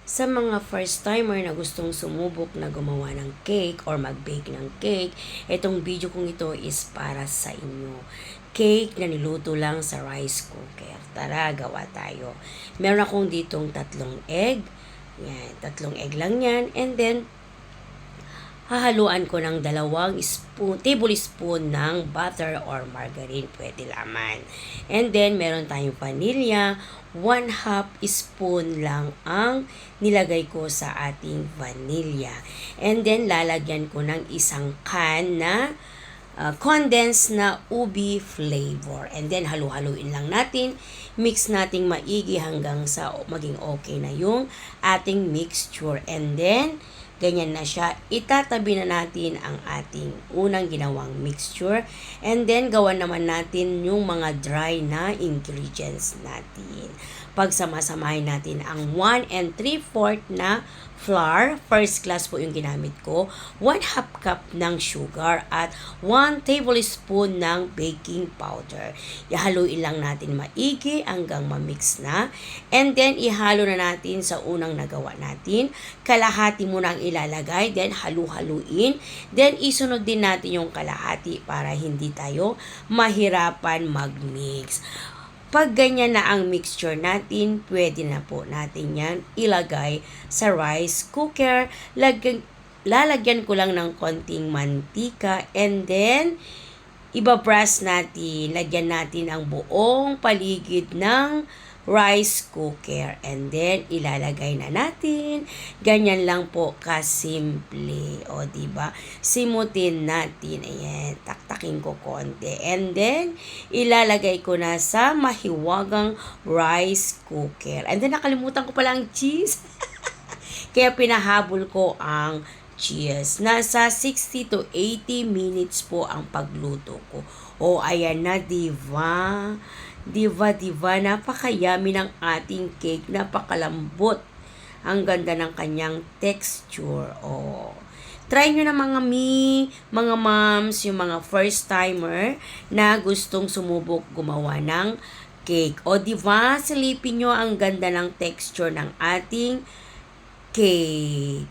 Sa mga first timer na gustong sumubok na gumawa ng cake or mag-bake ng cake, itong video kong ito is para sa inyo. Cake na niluto lang sa rice cooker. Tara, gawa tayo. Meron akong ditong 3 egg. Yan, 3 egg lang yan. And then, hahaluan ko ng 2 tablespoon ng butter or margarine, pwede laman. And then, meron tayong vanilla, 1/2 spoon lang ang nilagay ko sa ating vanilla. And then, lalagyan ko ng 1 can na condensed na ubi flavor. And then, halu-haluin lang natin. Mix nating maigi hanggang sa maging okay na yung ating mixture. And then, ganyan na siya. Itatabi na natin ang ating unang ginawang mixture. And then, gawan naman natin yung mga dry na ingredients natin. Pagsamasamahin natin ang 1 3/4 na flour. First class po yung ginamit ko. 1/2 cup ng sugar at 1 tablespoon ng baking powder. Ihaluin lang natin maigi hanggang ma-mix na. And then, ihalo na natin sa unang nagawa natin. Kalahati muna ang ilalagay, then halu-haluin. Then, isunod din natin yung kalahati para hindi tayo mahirapan mag-mix. Pag ganyan na ang mixture natin, pwede na po natin yan ilagay sa rice cooker. Lalagyan ko lang ng konting mantika and then ibabrush natin. Lagyan natin ang buong paligid ng rice cooker and then ilalagay na natin. Ganyan lang po kasimple. O diba? Simutin natin. Ayan, taktakin ko konti. And then ilalagay ko na sa mahiwagang rice cooker. And then nakalimutan ko pala ang cheese. Kaya pinahabol ko ang cheese. Nasa 60 to 80 minutes po ang pagluto ko. O ayan na, diba? Diba, napakayami ng ating cake, napakalambot. Ang ganda ng kanyang texture. Oh. Try nyo na mga moms, yung mga first timer na gustong sumubok gumawa ng cake. O diba, silipin nyo ang ganda ng texture ng ating cake.